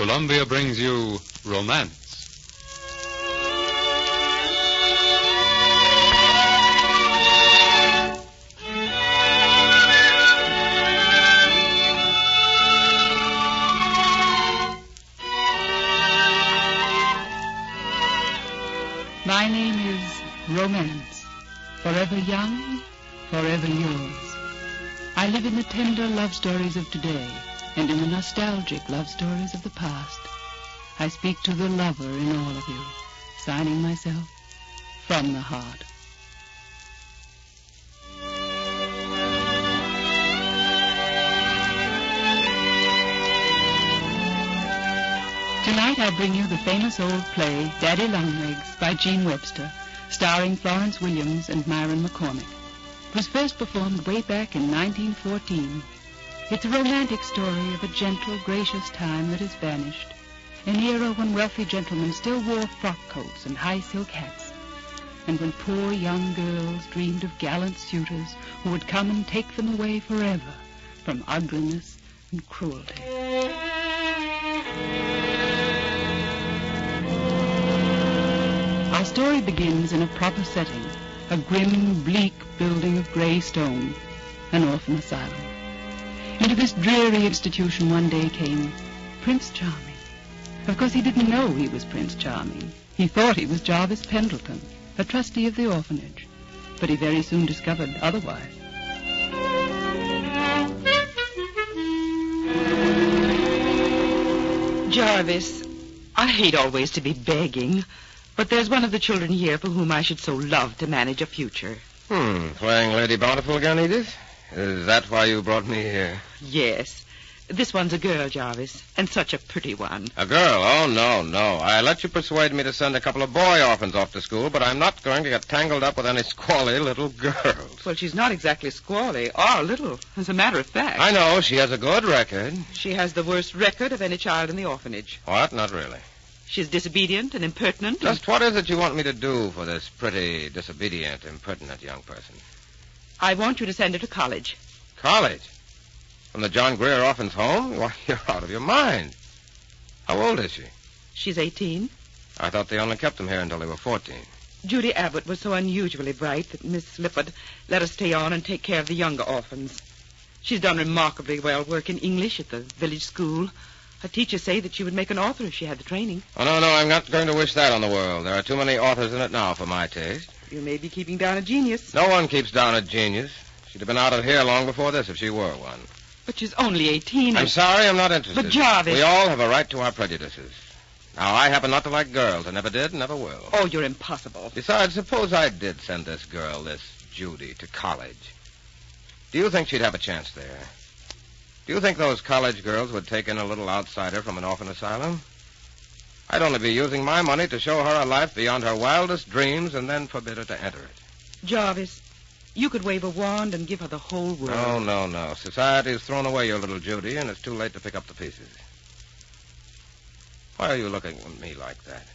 Columbia brings you romance. My name is Romance, forever young, forever yours. I live in the tender love stories of today and in the nostalgic love stories of the past. I speak to the lover in all of you, signing myself from the heart. Tonight I bring you the famous old play, Daddy Longlegs, by Gene Webster, starring Florence Williams and Myron McCormick. It was first performed way back in 1914. It's a romantic story of a gentle, gracious time that has vanished, an era when wealthy gentlemen still wore frock coats and high silk hats, and when poor young girls dreamed of gallant suitors who would come and take them away forever from ugliness and cruelty. Our story begins in a proper setting, a grim, bleak building of gray stone, an orphan asylum. Into this dreary institution one day came Prince Charming. Of course, he didn't know he was Prince Charming. He thought he was Jarvis Pendleton, a trustee of the orphanage. But he very soon discovered otherwise. Jarvis, I hate always to be begging, but there's one of the children here for whom I should so love to manage a future. Playing Lady Bountiful again, Edith? Is that why you brought me here? Yes. This one's a girl, Jarvis, and such a pretty one. A girl? Oh, no. I let you persuade me to send a couple of boy orphans off to school, but I'm not going to get tangled up with any squally little girls. Well, she's not exactly squally or little, as a matter of fact. I know. She has a good record. She has the worst record of any child in the orphanage. What? Not really. She's disobedient and impertinent. Just what is it you want me to do for this pretty, disobedient, impertinent young person? I want you to send her to college. College? From the John Grier Orphans' Home? Why, you're out of your mind. How old is she? She's 18. I thought they only kept them here until they were 14. Judy Abbott was so unusually bright that Miss Lippard let us stay on and take care of the younger orphans. She's done remarkably well work in English at the village school. Her teachers say that she would make an author if she had the training. Oh, no, I'm not going to wish that on the world. There are too many authors in it now for my taste. You may be keeping down a genius. No one keeps down a genius. She'd have been out of here long before this if she were one. But she's only 18. I'm sorry, I'm not interested. But Jarvis... We all have a right to our prejudices. Now, I happen not to like girls. I never did, never will. Oh, you're impossible. Besides, suppose I did send this girl, this Judy, to college. Do you think she'd have a chance there? Do you think those college girls would take in a little outsider from an orphan asylum? I'd only be using my money to show her a life beyond her wildest dreams and then forbid her to enter it. Jarvis, you could wave a wand and give her the whole world. No. Society's thrown away your little Judy, and it's too late to pick up the pieces. Why are you looking at me like that?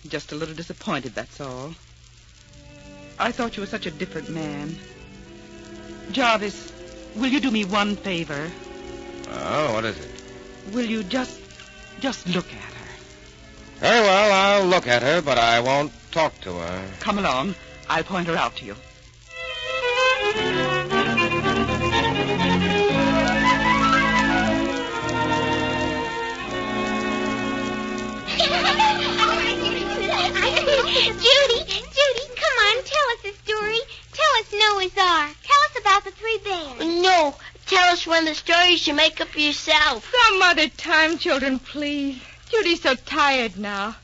Just a little disappointed, that's all. I thought you were such a different man. Jarvis, will you do me one favor? Oh, what is it? Will you just look at her? Very well, I'll look at her, but I won't talk to her. Come along. I'll point her out to you. Judy, come on, tell us a story. Tell us Noah's Ark. Tell us about the three bears. No, tell us one of the stories you make up yourself. Some other time, children, please. Judy's so tired now.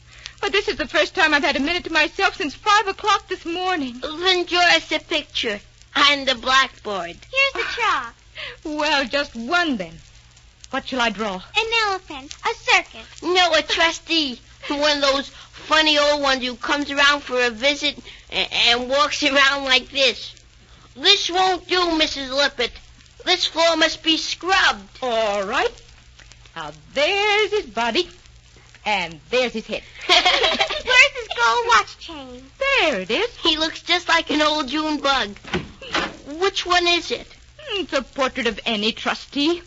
But this is the first time I've had a minute to myself since 5 o'clock this morning. Then draw us a picture on the blackboard. Here's the chalk. Well, just one then. What shall I draw? An elephant. A circus. No, a trustee. One of those funny old ones who comes around for a visit and walks around like this. This won't do, Mrs. Lippert. This floor must be scrubbed. All right. Now, there's his body, and there's his head. Where's his gold watch chain? There it is. He looks just like an old June bug. Which one is it? It's a portrait of any trustee.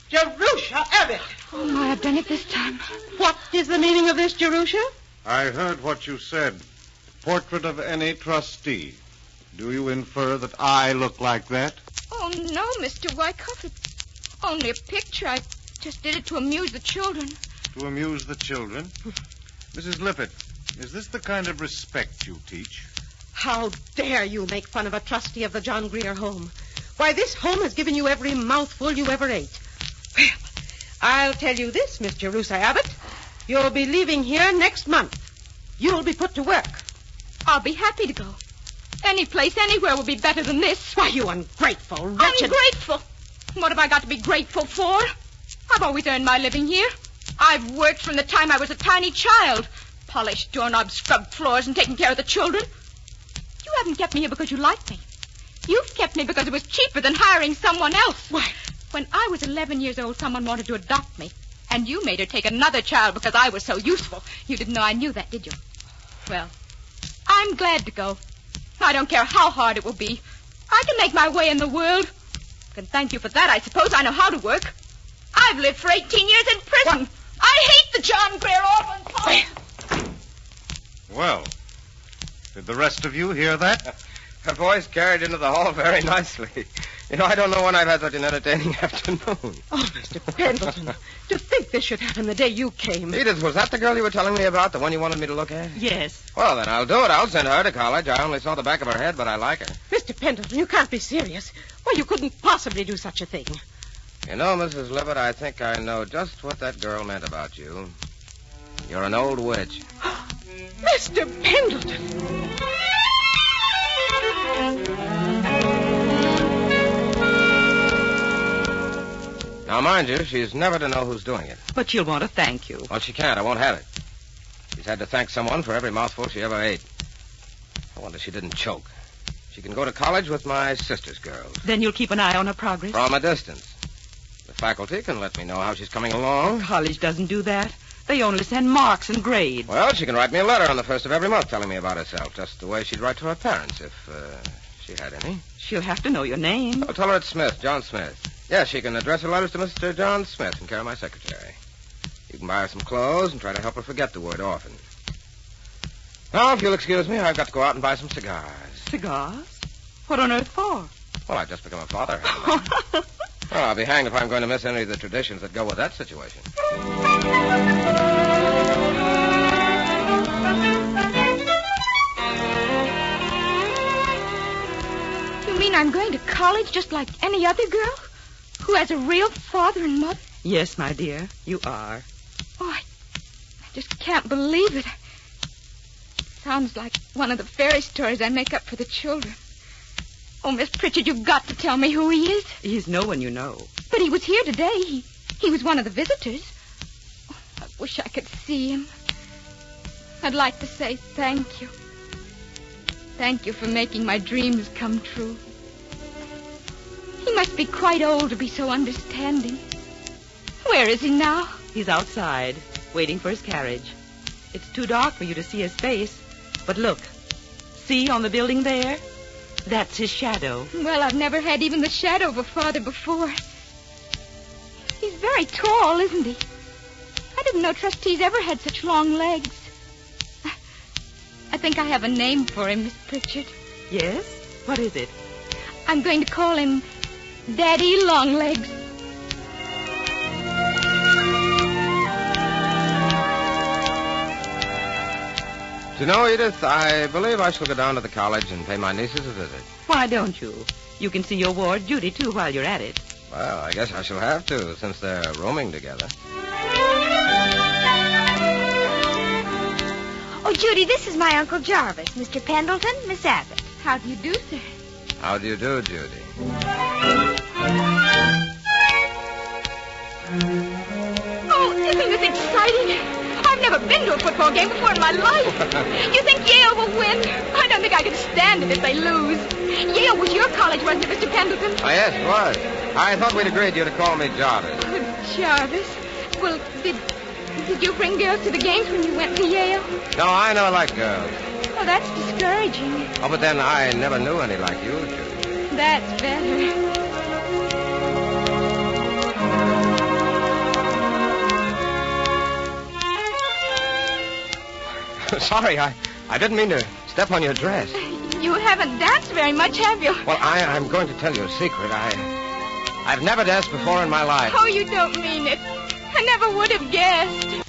Jerusha Abbott! Oh, my, I've done it this time. What is the meaning of this, Jerusha? I heard what you said. Portrait of any trustee. Do you infer that I look like that? Oh, no, Mr. Wyckoff. It's only a picture. I just did it to amuse the children. To amuse the children? Mrs. Lippett, is this the kind of respect you teach? How dare you make fun of a trustee of the John Grier home? Why, this home has given you every mouthful you ever ate. Well, I'll tell you this, Miss Jerusha Abbott. You'll be leaving here next month. You'll be put to work. I'll be happy to go. Any place, anywhere will be better than this. Why, you ungrateful, wretched... Ungrateful? What have I got to be grateful for? I've always earned my living here. I've worked from the time I was a tiny child. Polished doorknobs, scrubbed floors, and taken care of the children. You haven't kept me here because you like me. You've kept me because it was cheaper than hiring someone else. Why? When I was 11 years old, someone wanted to adopt me. And you made her take another child because I was so useful. You didn't know I knew that, did you? Well, I'm glad to go. I don't care how hard it will be. I can make my way in the world. I can thank you for that, I suppose. I know how to work. I've lived for 18 years in prison. What? I hate the John Grier orphans. Well, did the rest of you hear that? Her voice carried into the hall very nicely. You know, I don't know when I've had such an entertaining afternoon. Oh, Mr. Pendleton, to think this should happen the day you came. Edith, was that the girl you were telling me about, the one you wanted me to look at? Yes. Well, then I'll do it. I'll send her to college. I only saw the back of her head, but I like her. Mr. Pendleton, you can't be serious. Why, you couldn't possibly do such a thing. You know, Mrs. Lippett, I think I know just what that girl meant about you. You're an old witch. Mr. Pendleton! Now, mind you, she's never to know who's doing it. But she'll want to thank you. Well, she can't. I won't have it. She's had to thank someone for every mouthful she ever ate. I wonder she didn't choke. She can go to college with my sister's girls. Then you'll keep an eye on her progress? From a distance. The faculty can let me know how she's coming along. College doesn't do that. They only send marks and grades. Well, she can write me a letter on the first of every month telling me about herself, just the way she'd write to her parents if she had any. She'll have to know your name. I'll tell her it's Smith, John Smith. Yes, she can address her letters to Mr. John Smith in care of my secretary. You can buy her some clothes and try to help her forget the word orphan. Now, if you'll excuse me, I've got to go out and buy some cigars. Cigars? What on earth for? Well, I've just become a father. Well, I'll be hanged if I'm going to miss any of the traditions that go with that situation. You mean I'm going to college just like any other girl? Who has a real father and mother? Yes, my dear, you are. Oh, I just can't believe it. Sounds like one of the fairy stories I make up for the children. Oh, Miss Pritchard, you've got to tell me who he is. He's no one you know. But he was here today. He was one of the visitors. Oh, I wish I could see him. I'd like to say thank you. Thank you for making my dreams come true. He must be quite old to be so understanding. Where is he now? He's outside, waiting for his carriage. It's too dark for you to see his face. But look. See on the building there? That's his shadow. Well, I've never had even the shadow of a father before. He's very tall, isn't he? I didn't know trustees ever had such long legs. I think I have a name for him, Miss Pritchard. Yes? What is it? I'm going to call him Daddy Longlegs. Do you know, Edith, I believe I shall go down to the college and pay my nieces a visit. Why don't you? You can see your ward, Judy, too, while you're at it. Well, I guess I shall have to, since they're rooming together. Oh, Judy, this is my Uncle Jarvis, Mr. Pendleton, Miss Abbott. How do you do, sir? How do you do, Judy? Oh, isn't this exciting? I've never been to a football game before in my life. You think Yale will win? I don't think I could stand it if they lose. Yale was your college, wasn't it, Mr. Pendleton? Oh, yes, it was. I thought we'd agreed you to call me Jarvis. Oh, Jarvis. Well, did you bring girls to the games when you went to Yale? No, I never liked girls. Oh, that's discouraging. Oh, but then I never knew any like you, Judy. That's better. Sorry, I didn't mean to step on your dress. You haven't danced very much, have you? Well, I'm going to tell you a secret. I've never danced before in my life. Oh, you don't mean it. I never would have guessed.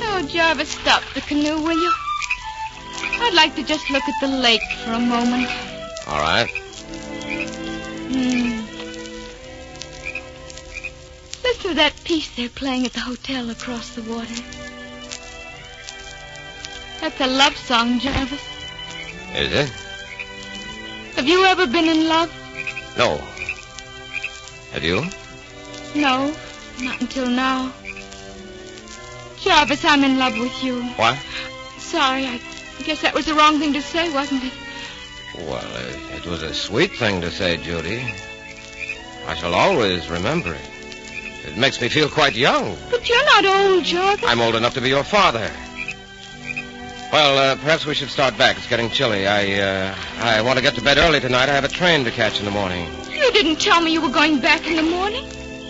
Oh, Jarvis, stop the canoe, will you? I'd like to just look at the lake for a moment. All right. Listen to that piece they're playing at the hotel across the water. That's a love song, Jarvis. Is it? Have you ever been in love? No. Have you? No, not until now. Jarvis, I'm in love with you. What? Sorry, I guess that was the wrong thing to say, wasn't it? Well, it was a sweet thing to say, Judy. I shall always remember it. It makes me feel quite young. But you're not old, Jarvis. I'm old enough to be your father. Well, perhaps we should start back. It's getting chilly. I want to get to bed early tonight. I have a train to catch in the morning. You didn't tell me you were going back in the morning.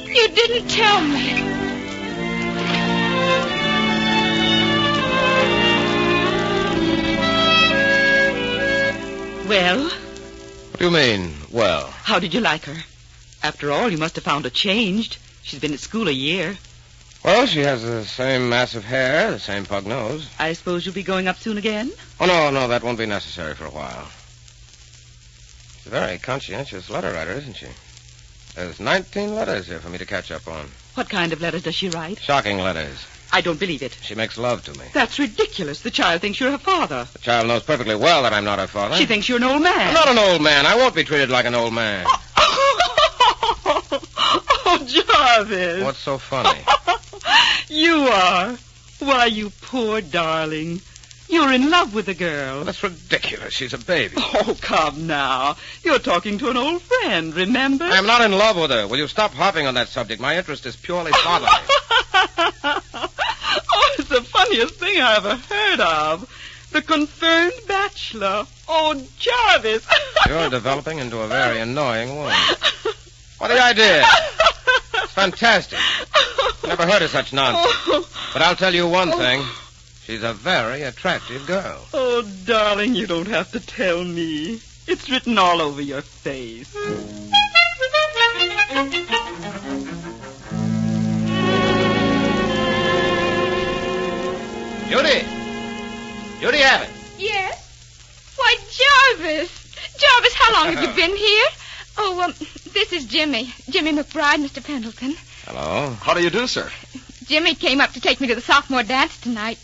You didn't tell me. Well? What do you mean, well? How did you like her? After all, you must have found her changed. She's been at school a year. Well, she has the same massive hair, the same pug nose. I suppose you'll be going up soon again? Oh, no, that won't be necessary for a while. She's a very conscientious letter writer, isn't she? There's 19 letters here for me to catch up on. What kind of letters does she write? Shocking letters. I don't believe it. She makes love to me. That's ridiculous. The child thinks you're her father. The child knows perfectly well that I'm not her father. She thinks you're an old man. I'm not an old man. I won't be treated like an old man. Oh, Jarvis. What's so funny? You are. Why, you poor darling. You're in love with the girl. That's ridiculous. She's a baby. Oh, come now. You're talking to an old friend, remember? I'm not in love with her. Will you stop harping on that subject? My interest is purely fatherly. Oh, it's the funniest thing I ever heard of. The confirmed bachelor. Oh, Jarvis. You're developing into a very annoying woman. What the idea? It's fantastic. Never heard of such nonsense. But I'll tell you one thing. She's a very attractive girl. Oh, darling, you don't have to tell me. It's written all over your face. Judy! Judy Abbott! Yes? Why, Jarvis! Jarvis, how long have you been here? Oh, this is Jimmy. Jimmy McBride, Mr. Pendleton. Hello. How do you do, sir? Jimmy came up to take me to the sophomore dance tonight.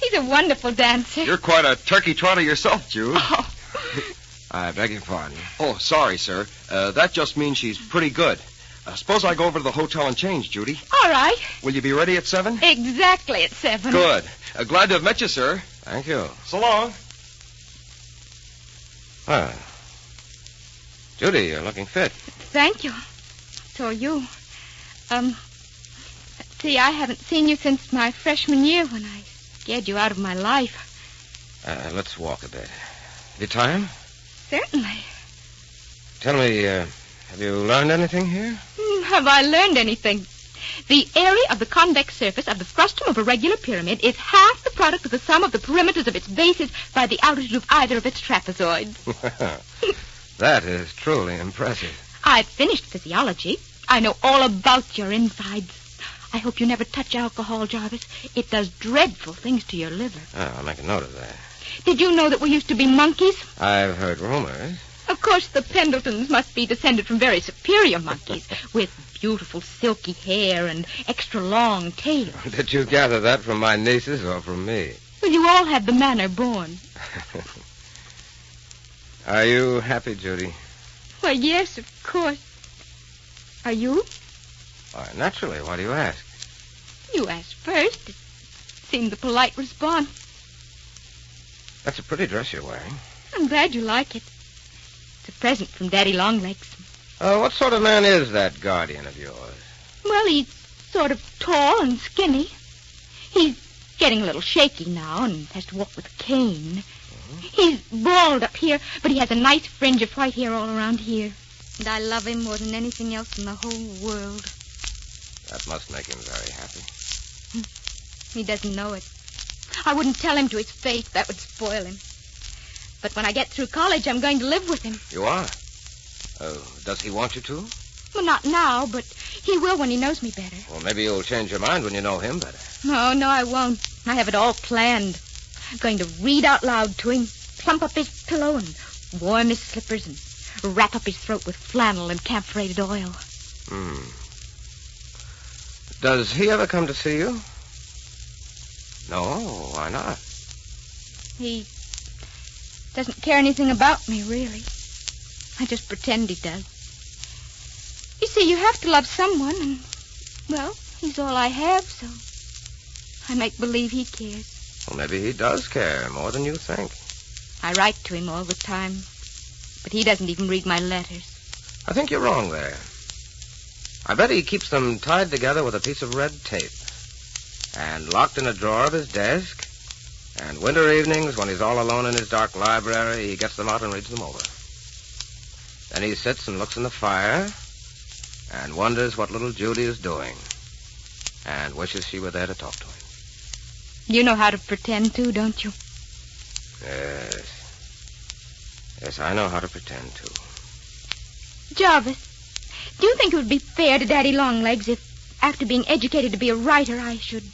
He's a wonderful dancer. You're quite a turkey trotter yourself, Jude. Oh. I beg your pardon. Oh, sorry, sir. That just means she's pretty good. Suppose I go over to the hotel and change, Judy. All right. Will you be ready at 7? Exactly at 7. Good. Glad to have met you, sir. Thank you. So long. Well, Judy, you're looking fit. Thank you. So are you. See, I haven't seen you since my freshman year when I scared you out of my life. Let's walk a bit. You tired? Certainly. Tell me, have you learned anything here? Have I learned anything? The area of the convex surface of the frustum of a regular pyramid is half the product of the sum of the perimeters of its bases by the altitude of either of its trapezoids. That is truly impressive. I've finished physiology. I know all about your insides. I hope you never touch alcohol, Jarvis. It does dreadful things to your liver. Oh, I'll make a note of that. Did you know that we used to be monkeys? I've heard rumors. Of course, the Pendletons must be descended from very superior monkeys with beautiful silky hair and extra long tails. Did you gather that from my nieces or from me? Well, you all have the manner born. Are you happy, Judy? Why, yes, of course. Are you? Why, naturally. Why do you ask? You asked first. It seemed the polite response. That's a pretty dress you're wearing. I'm glad you like it. It's a present from Daddy Longlegs. What sort of man is that guardian of yours? Well, he's sort of tall and skinny. He's getting a little shaky now and has to walk with a cane. He's bald up here, but he has a nice fringe of white hair all around here. And I love him more than anything else in the whole world. That must make him very happy. He doesn't know it. I wouldn't tell him to his face. That would spoil him. But when I get through college, I'm going to live with him. You are? Does he want you to? Well, not now, but he will when he knows me better. Well, maybe you'll change your mind when you know him better. No, I won't. I have it all planned. I'm going to read out loud to him, plump up his pillow and warm his slippers and wrap up his throat with flannel and camphorated oil. Does he ever come to see you? No, why not? He doesn't care anything about me, really. I just pretend he does. You see, you have to love someone, and, well, he's all I have, so I make believe he cares. Well, maybe he does care more than you think. I write to him all the time, but he doesn't even read my letters. I think you're wrong there. I bet he keeps them tied together with a piece of red tape and locked in a drawer of his desk. And winter evenings, when he's all alone in his dark library, he gets them out and reads them over. Then he sits and looks in the fire and wonders what little Judy is doing and wishes she were there to talk to him. You know how to pretend, too, don't you? Yes. Yes, I know how to pretend, too. Jarvis, do you think it would be fair to Daddy Longlegs if, after being educated to be a writer, I should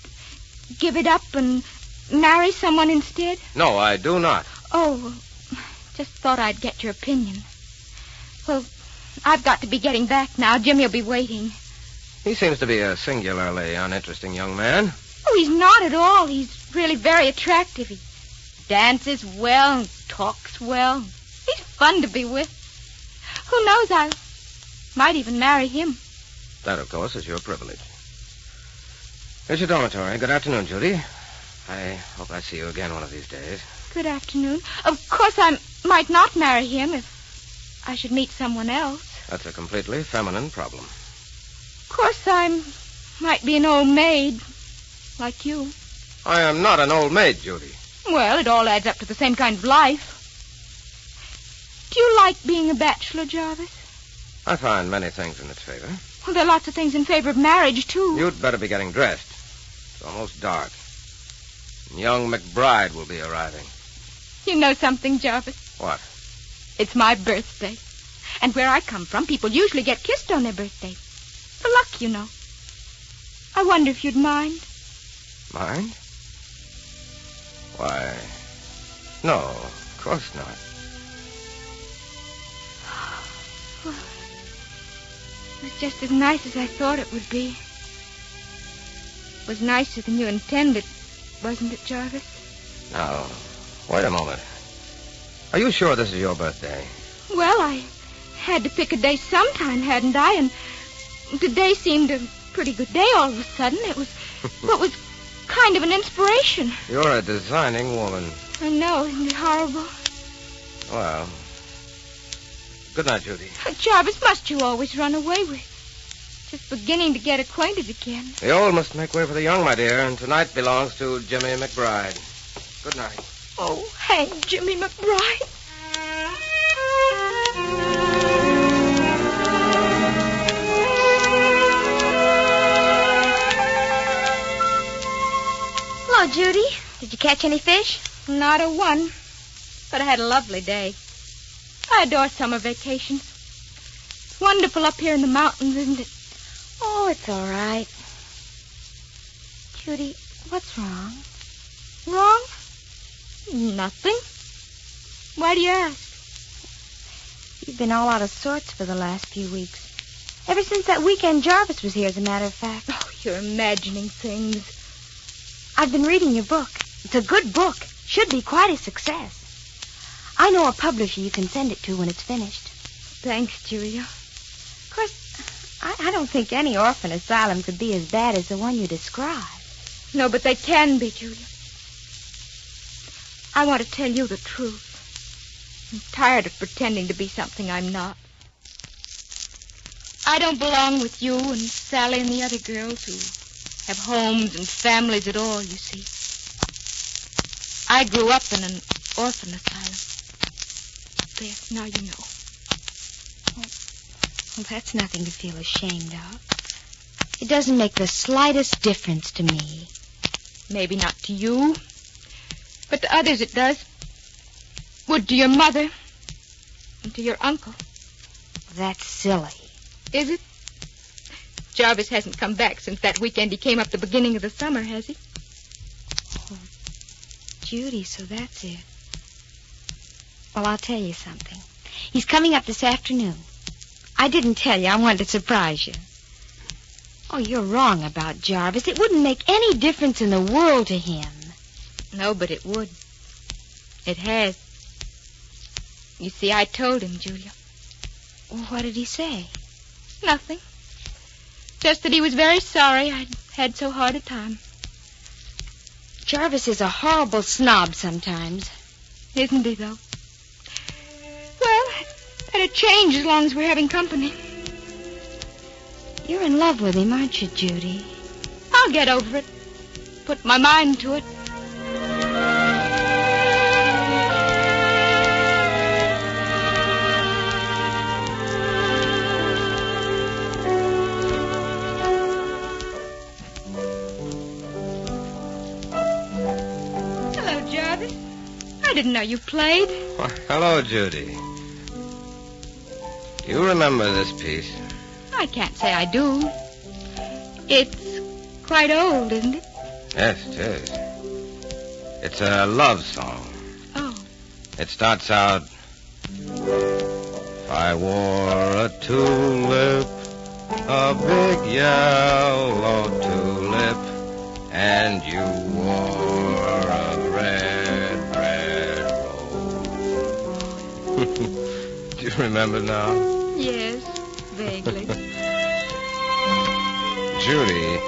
give it up and marry someone instead? No, I do not. Oh, just thought I'd get your opinion. Well, I've got to be getting back now. Jimmy will be waiting. He seems to be a singularly uninteresting young man. Oh, he's not at all. He's really very attractive. He dances well and talks well. He's fun to be with. Who knows, I might even marry him. That, of course, is your privilege. Here's your dormitory. Good afternoon, Judy. I hope I see you again one of these days. Good afternoon. Of course, I might not marry him if I should meet someone else. That's a completely feminine problem. Of course, I might be an old maid, like you. I am not an old maid, Judy. Well, it all adds up to the same kind of life. Do you like being a bachelor, Jarvis? I find many things in its favor. Well, there are lots of things in favor of marriage, too. You'd better be getting dressed. It's almost dark. And young McBride will be arriving. You know something, Jarvis? What? It's my birthday. And where I come from, people usually get kissed on their birthday. For luck, you know. I wonder if you'd mind. Mind? Why, no, of course not. Well, it was just as nice as I thought it would be. It was nicer than you intended, wasn't it, Jarvis? Now, wait a moment. Are you sure this is your birthday? Well, I had to pick a day sometime, hadn't I? And today seemed a pretty good day all of a sudden. It was kind of an inspiration. You're a designing woman. I know, isn't it horrible? Well, good night, Judy. Jarvis, must you always run away? We're just beginning to get acquainted again. The old must make way for the young, my dear, and tonight belongs to Jimmy McBride. Good night. Oh, hang Jimmy McBride. Hello, Judy. Did you catch any fish? Not a one. But I had a lovely day. I adore summer vacations. It's wonderful up here in the mountains, isn't it? Oh, it's all right. Judy, what's wrong? Wrong? Nothing. Why do you ask? You've been all out of sorts for the last few weeks. Ever since that weekend Jarvis was here, as a matter of fact. Oh, you're imagining things. I've been reading your book. It's a good book. Should be quite a success. I know a publisher you can send it to when it's finished. Thanks, Julia. Of course, I don't think any orphan asylum could be as bad as the one you describe. No, but they can be, Julia. I want to tell you the truth. I'm tired of pretending to be something I'm not. I don't belong with you and Sally and the other girls who have homes and families at all, you see. I grew up in an orphan asylum. There, now you know. Well, that's nothing to feel ashamed of. It doesn't make the slightest difference to me. Maybe not to you, but to others it does. Would to your mother and to your uncle. That's silly. Is it? Jarvis hasn't come back since that weekend he came up the beginning of the summer, has he? Oh, Judy, so that's it. Well, I'll tell you something. He's coming up this afternoon. I didn't tell you. I wanted to surprise you. Oh, you're wrong about Jarvis. It wouldn't make any difference in the world to him. No, but it would. It has. You see, I told him, Julia. Well, what did he say? Nothing. Just that he was very sorry I'd had so hard a time. Jarvis is a horrible snob sometimes. Isn't he, though? Well, that'll change as long as we're having company. You're in love with him, aren't you, Judy? I'll get over it. Put my mind to it. Hello, Jarvis. I didn't know you played. Well, hello, Judy. Do you remember this piece? I can't say I do. It's quite old, isn't it? Yes, it is. It's a love song. Oh. It starts out, if I wore a tulip, a big yellow tulip, and you wore a red rose. Do you remember now? Yes, vaguely. Judy,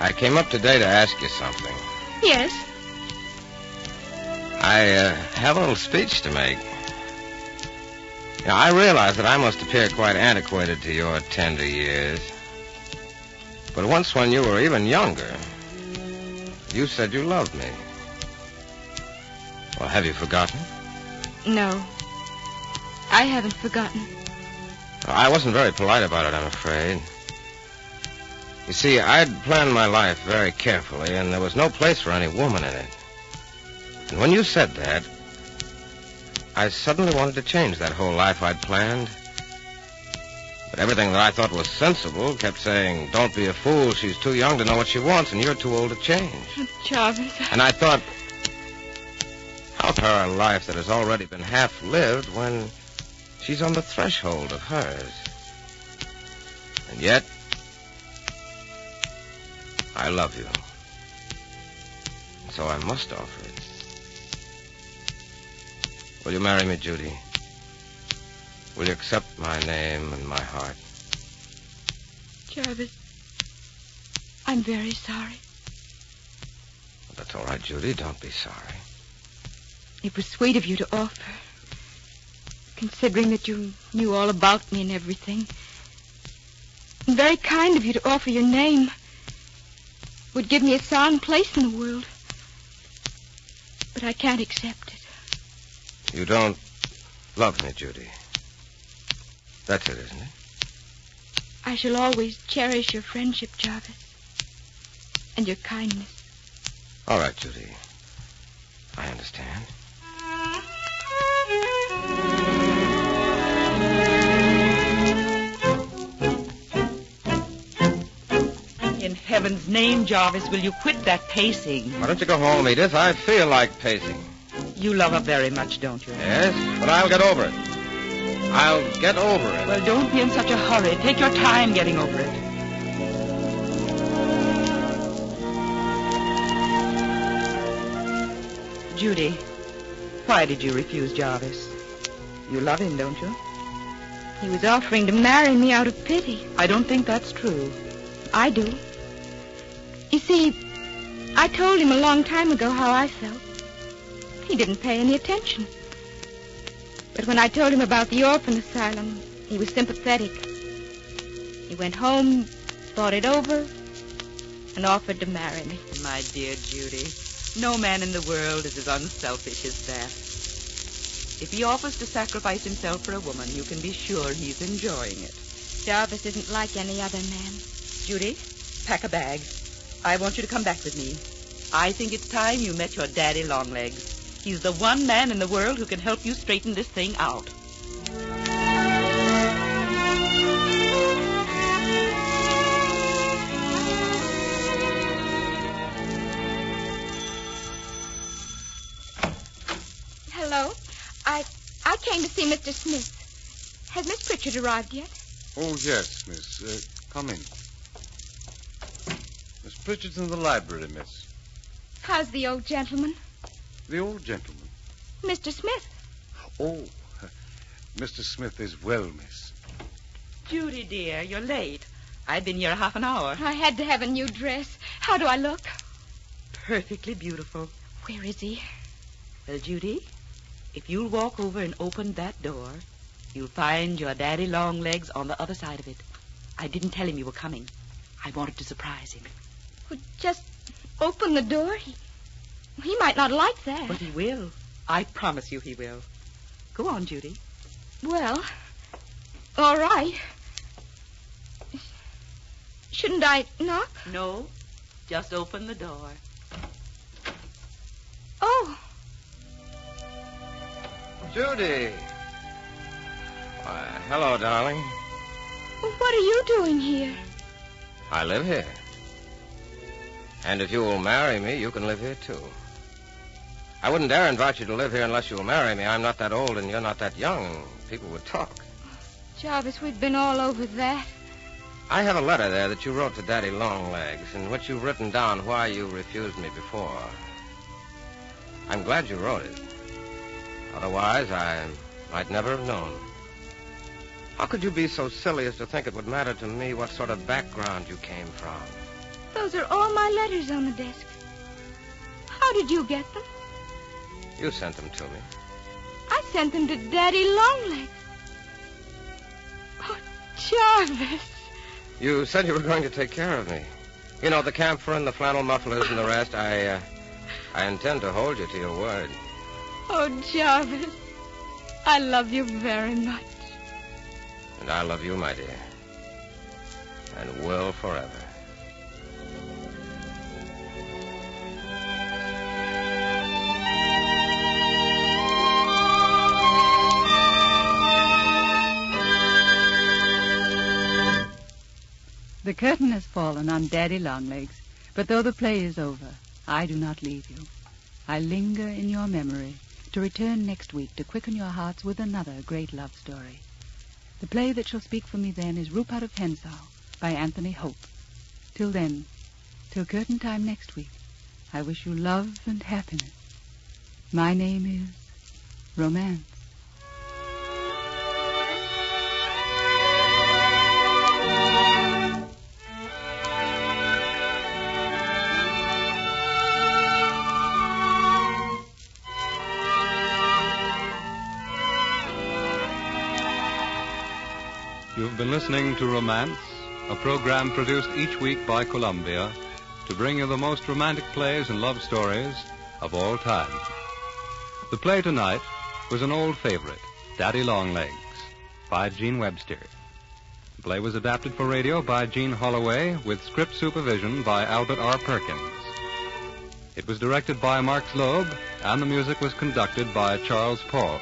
I came up today to ask you something. Yes. I have a little speech to make. You know, I realize that I must appear quite antiquated to your tender years. But once when you were even younger, you said you loved me. Well, have you forgotten? No. I haven't forgotten. I wasn't very polite about it, I'm afraid. You see, I'd planned my life very carefully, and there was no place for any woman in it. And when you said that, I suddenly wanted to change that whole life I'd planned. But everything that I thought was sensible kept saying, don't be a fool, she's too young to know what she wants, and you're too old to change. Jarvis. And I thought, how can her a life that has already been half lived when she's on the threshold of hers? And yet, I love you. So I must offer it. Will you marry me, Judy? Will you accept my name and my heart? Jarvis, I'm very sorry. That's all right, Judy. Don't be sorry. It was sweet of you to offer, considering that you knew all about me and everything. And very kind of you to offer your name. Would give me a sound place in the world. But I can't accept it. You don't love me, Judy. That's it, isn't it? I shall always cherish your friendship, Jarvis. And your kindness. All right, Judy. I understand. In heaven's name, Jarvis, will you quit that pacing? Why don't you go home, Edith? I feel like pacing. You love her very much, don't you? Yes, but I'll get over it. I'll get over it. Well, don't be in such a hurry. Take your time getting over it. Judy, why did you refuse Jarvis? You love him, don't you? He was offering to marry me out of pity. I don't think that's true. I do. You see, I told him a long time ago how I felt. He didn't pay any attention. But when I told him about the orphan asylum, he was sympathetic. He went home, thought it over, and offered to marry me. My dear Judy, No man in the world is as unselfish as that. If he offers to sacrifice himself for a woman, you can be sure he's enjoying it. Jarvis isn't like any other man. Judy, pack a bag. I want you to come back with me. I think it's time you met your daddy Longlegs. He's the one man in the world who can help you straighten this thing out. Hello. I came to see Mr. Smith. Has Miss Pritchard arrived yet? Oh, yes, miss. Come in. Miss Pritchard's in the library, miss. How's the old gentleman? The old gentleman? Mr. Smith. Oh, Mr. Smith is well, miss. Judy, dear, you're late. I've been here half an hour. I had to have a new dress. How do I look? Perfectly beautiful. Where is he? Well, Judy, if you'll walk over and open that door, you'll find your daddy Longlegs on the other side of it. I didn't tell him you were coming. I wanted to surprise him. Well, just open the door. He might not like that. But he will. I promise you he will. Go on, Judy. Well, all right. Shouldn't I knock? No, just open the door. Oh. Judy. Why, hello, darling. What are you doing here? I live here. And if you will marry me, you can live here, too. I wouldn't dare invite you to live here unless you will marry me. I'm not that old and you're not that young. People would talk. Jarvis, we've been all over that. I have a letter there that you wrote to Daddy Longlegs, in which you've written down why you refused me before. I'm glad you wrote it. Otherwise, I might never have known. How could you be so silly as to think it would matter to me what sort of background you came from? Those are all my letters on the desk. How did you get them? You sent them to me. I sent them to Daddy Longlegs. Oh, Jarvis. You said you were going to take care of me. You know, the camphor and the flannel mufflers and the rest, I intend to hold you to your word. Oh, Jarvis, I love you very much. And I love you, my dear. And will forever. The curtain has fallen on Daddy Longlegs, but though the play is over, I do not leave you. I linger in your memory to return next week to quicken your hearts with another great love story. The play that shall speak for me then is Rupert of Hentzau by Anthony Hope. Till then, till curtain time next week, I wish you love and happiness. My name is Romance. You've been listening to Romance, a program produced each week by Columbia to bring you the most romantic plays and love stories of all time. The play tonight was an old favorite, Daddy Longlegs, by Gene Webster. The play was adapted for radio by Gene Holloway with script supervision by Albert R. Perkins. It was directed by Mark Loeb, and the music was conducted by Charles Paul.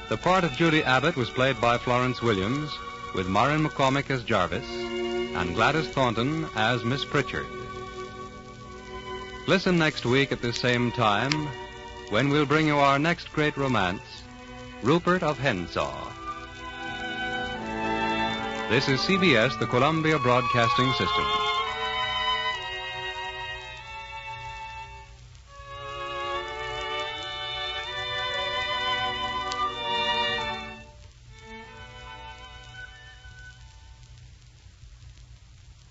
The part of Judy Abbott was played by Florence Williams, with Myron McCormick as Jarvis and Gladys Thornton as Miss Pritchard. Listen next week at this same time when we'll bring you our next great romance, Rupert of Hentzau. This is CBS, the Columbia Broadcasting System.